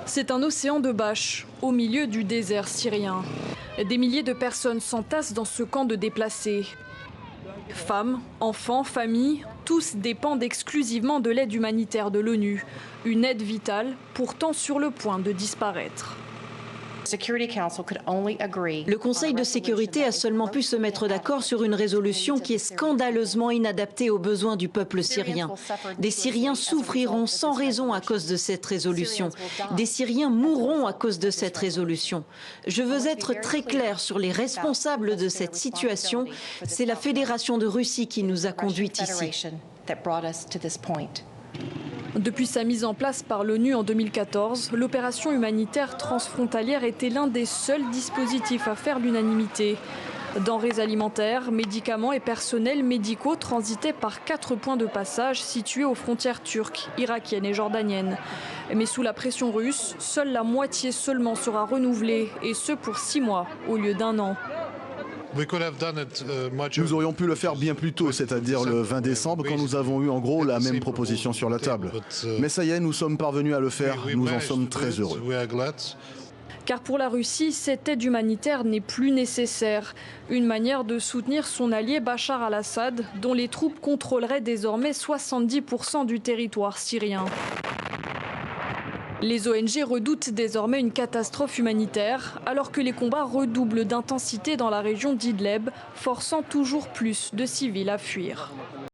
C'est un océan de bâches au milieu du désert syrien. Des milliers de personnes s'entassent dans ce camp de déplacés. Femmes, enfants, familles, tous dépendent exclusivement de l'aide humanitaire de l'ONU. Une aide vitale, pourtant sur le point de disparaître. Le Conseil de sécurité a seulement pu se mettre d'accord sur une résolution qui est scandaleusement inadaptée aux besoins du peuple syrien. Des Syriens souffriront sans raison à cause de cette résolution. Des Syriens mourront à cause de cette résolution. Je veux être très clair sur les responsables de cette situation. C'est la Fédération de Russie qui nous a conduits ici. Depuis sa mise en place par l'ONU en 2014, l'opération humanitaire transfrontalière était l'un des seuls dispositifs à faire l'unanimité. Denrées alimentaires, médicaments et personnels médicaux transitaient par 4 points de passage situés aux frontières turques, irakiennes et jordaniennes. Mais sous la pression russe, seule la moitié seulement sera renouvelée, et ce pour 6 mois au lieu d'1 an. Nous aurions pu le faire bien plus tôt, c'est-à-dire le 20 décembre, quand nous avons eu en gros la même proposition sur la table. Mais ça y est, nous sommes parvenus à le faire, nous en sommes très heureux. Car pour la Russie, cette aide humanitaire n'est plus nécessaire. Une manière de soutenir son allié Bachar al-Assad, dont les troupes contrôleraient désormais 70% du territoire syrien. Les ONG redoutent désormais une catastrophe humanitaire, alors que les combats redoublent d'intensité dans la région d'Idleb, forçant toujours plus de civils à fuir.